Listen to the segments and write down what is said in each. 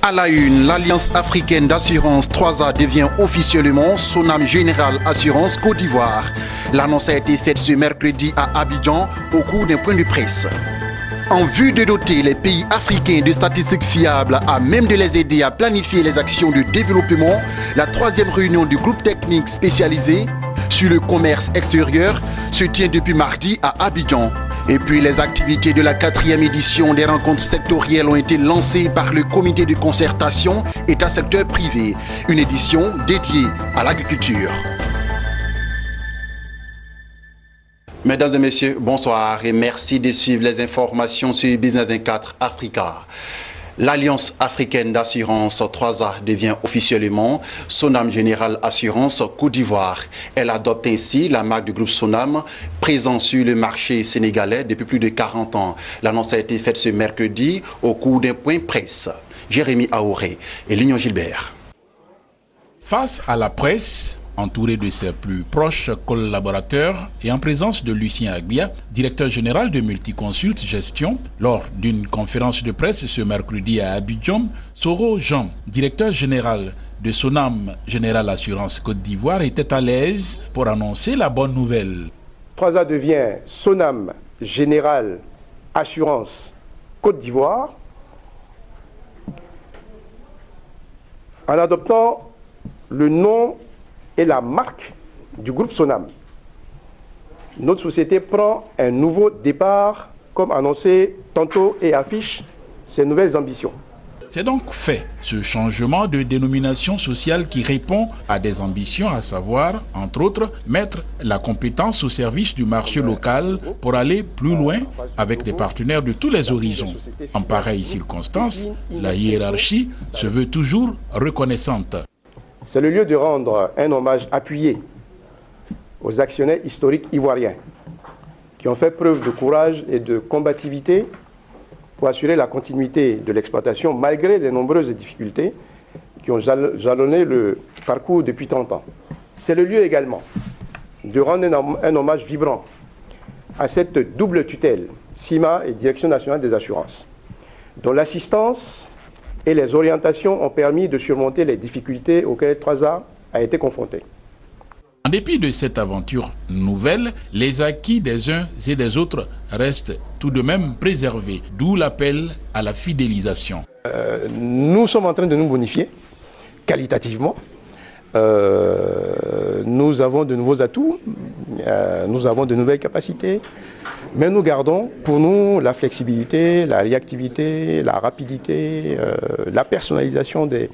À la une, l'Alliance africaine d'assurance 3A devient officiellement Sonam Général Assurance Côte d'Ivoire. L'annonce a été faite ce mercredi à Abidjan au cours d'un point de presse. En vue de doter les pays africains de statistiques fiables à même de les aider à planifier les actions de développement, la troisième réunion du groupe technique spécialisé sur le commerce extérieur se tient depuis mardi à Abidjan. Et puis les activités de la 4e édition des rencontres sectorielles ont été lancées par le comité de concertation État-secteur privé, une édition dédiée à l'agriculture. Mesdames et messieurs, bonsoir et merci de suivre les informations sur Business 24 Africa. L'Alliance africaine d'assurance 3A devient officiellement Sonam Général Assurance Côte d'Ivoire. Elle adopte ainsi la marque du groupe Sonam, présent sur le marché sénégalais depuis plus de 40 ans. L'annonce a été faite ce mercredi au cours d'un point presse. Jérémy Aouré et Lignon Gilbert. Face à la presse, entouré de ses plus proches collaborateurs et en présence de Lucien Agbia, directeur général de Multiconsult Gestion, lors d'une conférence de presse ce mercredi à Abidjan, Soro Jean, directeur général de Sonam Général Assurance Côte d'Ivoire, était à l'aise pour annoncer la bonne nouvelle. 3A devient Sonam Général Assurance Côte d'Ivoire en adoptant le nom et la marque du groupe Sonam. Notre société prend un nouveau départ, comme annoncé tantôt, et affiche ses nouvelles ambitions. C'est donc fait, ce changement de dénomination sociale qui répond à des ambitions, à savoir, entre autres, mettre la compétence au service du marché local pour aller plus loin avec des partenaires de tous les horizons. En pareille circonstance, la hiérarchie se veut toujours reconnaissante. C'est le lieu de rendre un hommage appuyé aux actionnaires historiques ivoiriens qui ont fait preuve de courage et de combativité pour assurer la continuité de l'exploitation malgré les nombreuses difficultés qui ont jalonné le parcours depuis 30 ans. C'est le lieu également de rendre un hommage vibrant à cette double tutelle, CIMA et Direction nationale des assurances, dont l'assistance et les orientations ont permis de surmonter les difficultés auxquelles 3A a été confronté. En dépit de cette aventure nouvelle, les acquis des uns et des autres restent tout de même préservés, d'où l'appel à la fidélisation. Nous sommes en train de nous bonifier qualitativement. Nous avons de nouveaux atouts, nous avons de nouvelles capacités, mais nous gardons pour nous la flexibilité, la réactivité, la rapidité, la personnalisation des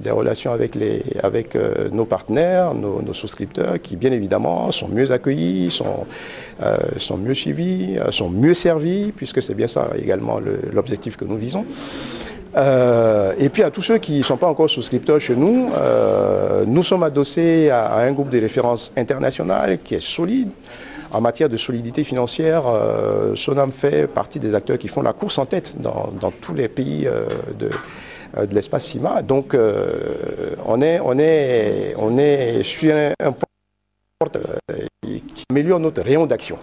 relations avec nos partenaires, nos souscripteurs qui bien évidemment sont mieux accueillis, sont mieux suivis, sont mieux servis, puisque c'est bien ça également l'objectif que nous visons. Et puis à tous ceux qui ne sont pas encore souscripteurs chez nous, nous sommes adossés à un groupe de référence international qui est solide. En matière de solidité financière, Sonam fait partie des acteurs qui font la course en tête dans tous les pays de l'espace CIMA. Donc on est sur un porte qui améliore notre rayon d'action.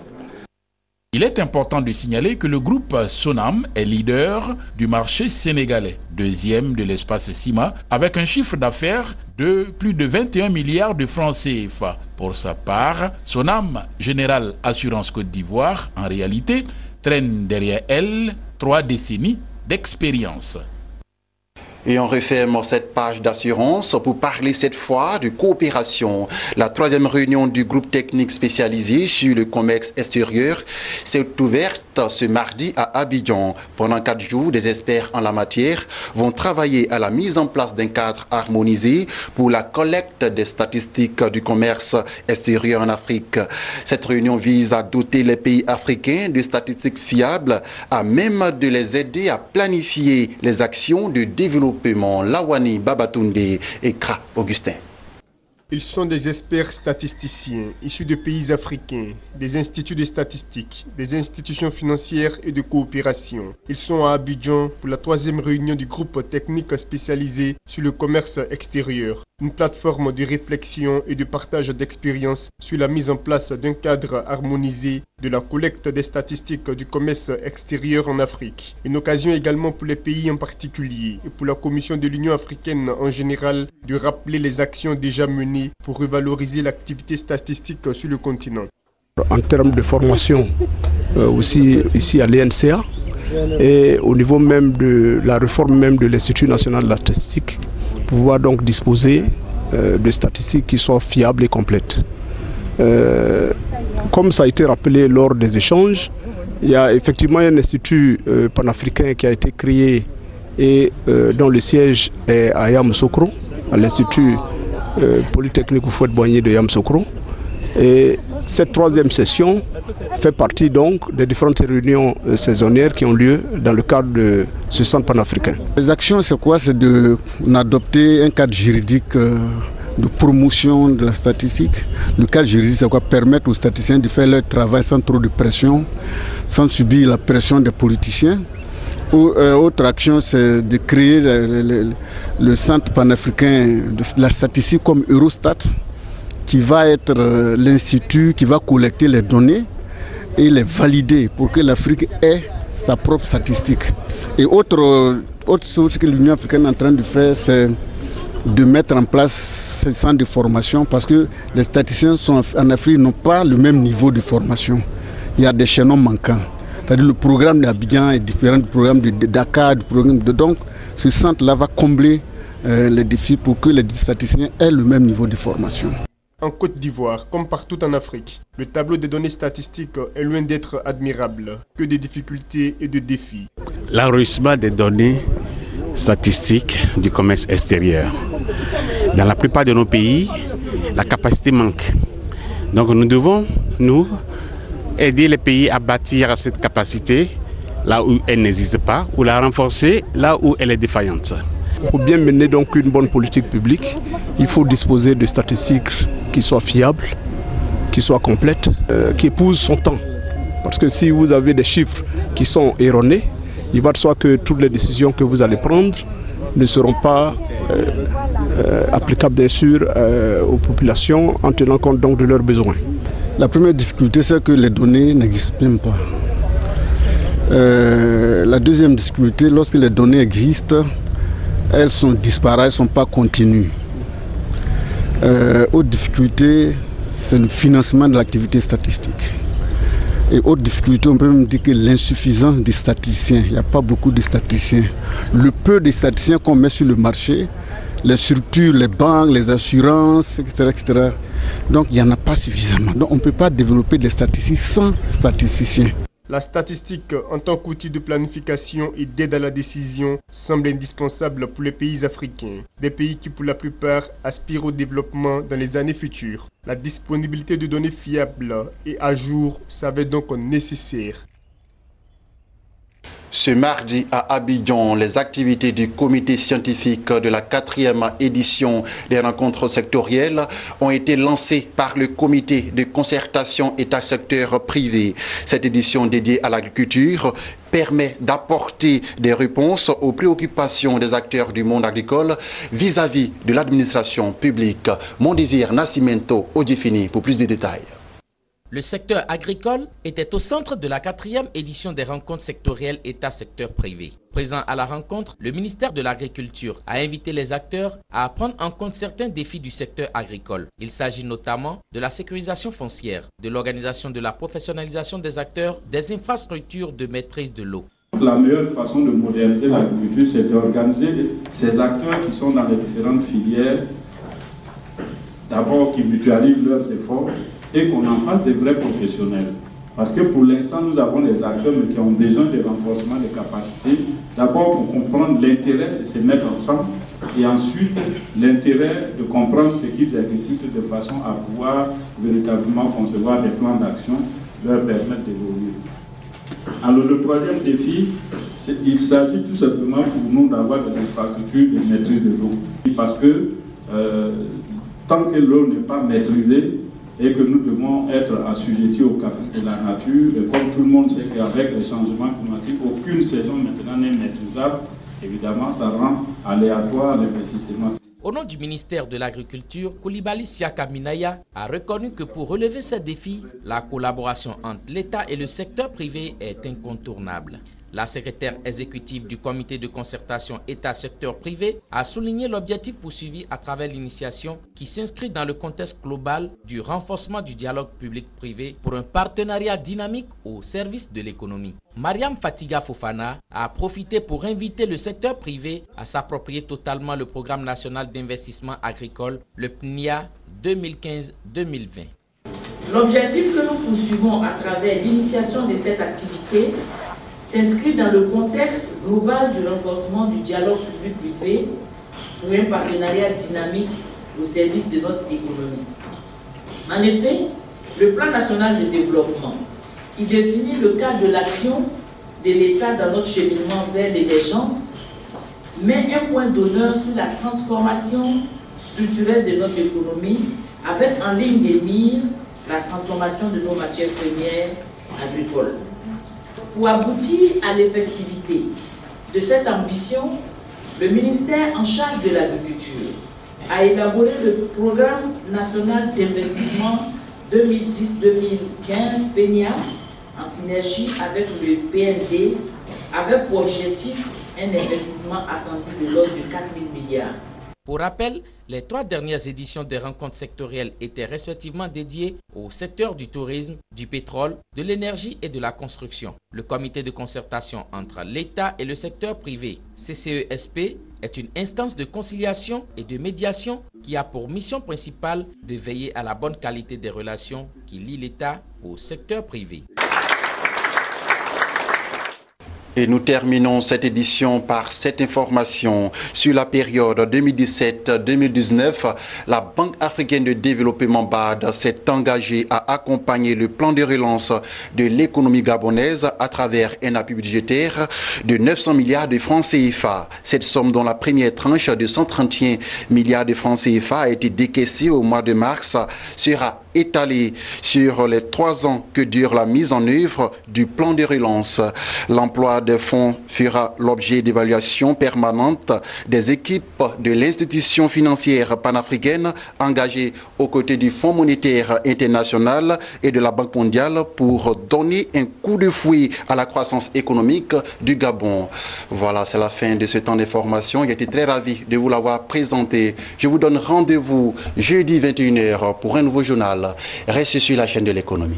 Il est important de signaler que le groupe Sonam est leader du marché sénégalais, deuxième de l'espace CIMA, avec un chiffre d'affaires de plus de 21 milliards de francs CFA. Pour sa part, Sonam Général Assurance Côte d'Ivoire, en réalité, traîne derrière elle 3 décennies d'expérience. Et on referme cette page d'assurance pour parler cette fois de coopération. La 3e réunion du groupe technique spécialisé sur le commerce extérieur s'est ouverte ce mardi à Abidjan. Pendant 4 jours, des experts en la matière vont travailler à la mise en place d'un cadre harmonisé pour la collecte des statistiques du commerce extérieur en Afrique. Cette réunion vise à doter les pays africains de statistiques fiables à même de les aider à planifier les actions de développement. Lawani Babatunde et Kra Augustin. Ils sont des experts statisticiens issus de pays africains, des instituts de statistiques, des institutions financières et de coopération. Ils sont à Abidjan pour la 3e réunion du groupe technique spécialisé sur le commerce extérieur. une plateforme de réflexion et de partage d'expériences sur la mise en place d'un cadre harmonisé de la collecte des statistiques du commerce extérieur en Afrique. Une occasion également pour les pays en particulier et pour la Commission de l'Union africaine en général de rappeler les actions déjà menées pour revaloriser l'activité statistique sur le continent. En termes de formation, aussi ici à l'ENCA, et au niveau même de la réforme même de l'Institut national de la statistique, pouvoir donc disposer de statistiques qui soient fiables et complètes. Comme ça a été rappelé lors des échanges, il y a effectivement un institut panafricain qui a été créé et dont le siège est à Yamoussoukro, à l'Institut Polytechnique Houphouët-Boigny de Yamoussoukro. Et cette troisième session fait partie donc des différentes réunions saisonnières qui ont lieu dans le cadre de ce centre panafricain. Les actions, c'est quoi? C'est d'adopter un cadre juridique de promotion de la statistique. Le cadre juridique, c'est quoi? Permettre aux statisticiens de faire leur travail sans trop de pression, sans subir la pression des politiciens. Autre action, c'est de créer le centre panafricain de la statistique comme Eurostat, qui va être l'institut qui va collecter les données et les valider pour que l'Afrique ait sa propre statistique. Et autre chose que l'Union africaine est en train de faire, c'est de mettre en place ces centres de formation parce que les statisticiens en Afrique n'ont pas le même niveau de formation. Il y a des chaînons manquants. C'est-à-dire le programme d'Abidjan est différent du programme de Dakar, du programme de... Donc ce centre-là va combler les défis pour que les statisticiens aient le même niveau de formation. En Côte d'Ivoire, comme partout en Afrique, le tableau des données statistiques est loin d'être admirable, que de difficultés et de défis. L'enregistrement des données statistiques du commerce extérieur. Dans la plupart de nos pays, la capacité manque. Donc nous devons, aider les pays à bâtir cette capacité là où elle n'existe pas, ou la renforcer là où elle est défaillante. Pour bien mener donc une bonne politique publique, il faut disposer de statistiques qui soient fiables, qui soient complètes, qui épousent son temps. Parce que si vous avez des chiffres qui sont erronés, il va de soi que toutes les décisions que vous allez prendre ne seront pas applicables bien sûr aux populations en tenant compte donc de leurs besoins. La première difficulté, c'est que les données n'existent même pas. La deuxième difficulté, lorsque les données existent, elles sont disparates, elles ne sont pas continues. Autre difficulté, c'est le financement de l'activité statistique. Et autre difficulté, on peut même dire que l'insuffisance des statisticiens. Il n'y a pas beaucoup de statisticiens. Le peu de statisticiens qu'on met sur le marché, les structures, les banques, les assurances, etc., etc. Donc il n'y en a pas suffisamment. Donc on ne peut pas développer des statistiques sans statisticiens. La statistique en tant qu'outil de planification et d'aide à la décision semble indispensable pour les pays africains, des pays qui pour la plupart aspirent au développement dans les années futures. La disponibilité de données fiables et à jour s'avère donc nécessaire. Ce mardi à Abidjan, les activités du comité scientifique de la 4e édition des rencontres sectorielles ont été lancées par le comité de concertation État-secteur privé. Cette édition dédiée à l'agriculture permet d'apporter des réponses aux préoccupations des acteurs du monde agricole vis-à-vis de l'administration publique. Mon désir Nascimento Odifini pour plus de détails. Le secteur agricole était au centre de la 4e édition des rencontres sectorielles État-secteur privé. Présent à la rencontre, le ministère de l'Agriculture a invité les acteurs à prendre en compte certains défis du secteur agricole. Il s'agit notamment de la sécurisation foncière, de l'organisation de la professionnalisation des acteurs, des infrastructures de maîtrise de l'eau. La meilleure façon de moderniser l'agriculture, c'est d'organiser ces acteurs qui sont dans les différentes filières, d'abord qui mutualisent leurs efforts, et qu'on en fasse des vrais professionnels. Parce que pour l'instant, nous avons des acteurs qui ont besoin de renforcement des capacités, d'abord pour comprendre l'intérêt de se mettre ensemble, et ensuite l'intérêt de comprendre ce qu'ils exécutent de façon à pouvoir véritablement concevoir des plans d'action qui leur permettent d'évoluer. Alors le troisième défi, il s'agit tout simplement pour nous d'avoir des infrastructures de maîtrise de l'eau. Parce que tant que l'eau n'est pas maîtrisée, et que nous devons être assujettis aux caprices de la nature. Et comme tout le monde sait qu'avec les changements climatiques, aucune saison maintenant n'est maîtrisable, évidemment, ça rend aléatoire l'investissement. Au nom du ministère de l'Agriculture, Coulibaly Siaka Minaya a reconnu que pour relever ces défis, la collaboration entre l'État et le secteur privé est incontournable. La secrétaire exécutive du comité de concertation État-secteur privé a souligné l'objectif poursuivi à travers l'initiation qui s'inscrit dans le contexte global du renforcement du dialogue public-privé pour un partenariat dynamique au service de l'économie. Mariam Fatiga Fofana a profité pour inviter le secteur privé à s'approprier totalement le programme national d'investissement agricole, le PNIA 2015-2020. L'objectif que nous poursuivons à travers l'initiation de cette activité s'inscrit dans le contexte global du renforcement du dialogue public-privé pour un partenariat dynamique au service de notre économie. En effet, le plan national de développement qui définit le cadre de l'action de l'État dans notre cheminement vers l'émergence met un point d'honneur sur la transformation structurelle de notre économie avec en ligne de mire la transformation de nos matières premières agricoles. Pour aboutir à l'effectivité de cette ambition, le ministère en charge de l'agriculture a élaboré le programme national d'investissement 2010-2015 PNIA en synergie avec le PND, avec pour objectif un investissement attendu de l'ordre de 4 000 milliards. Pour rappel, les 3 dernières éditions des rencontres sectorielles étaient respectivement dédiées au secteur du tourisme, du pétrole, de l'énergie et de la construction. Le comité de concertation entre l'État et le secteur privé, CCESP, est une instance de conciliation et de médiation qui a pour mission principale de veiller à la bonne qualité des relations qui lient l'État au secteur privé. Et nous terminons cette édition par cette information. Sur la période 2017-2019, la Banque africaine de développement BAD s'est engagée à accompagner le plan de relance de l'économie gabonaise à travers un appui budgétaire de 900 milliards de francs CFA. Cette somme, dont la première tranche de 131 milliards de francs CFA a été décaissée au mois de mars, sera étalée sur les 3 ans que dure la mise en œuvre du plan de relance. L'emploi des fonds fera l'objet d'évaluation permanente des équipes de l'institution financière panafricaine engagée aux côtés du Fonds monétaire international et de la Banque mondiale pour donner un coup de fouet à la croissance économique du Gabon. Voilà, c'est la fin de ce temps d'information. J'ai été très ravi de vous l'avoir présenté. Je vous donne rendez-vous jeudi 21h pour un nouveau journal. Restez sur la chaîne de l'économie.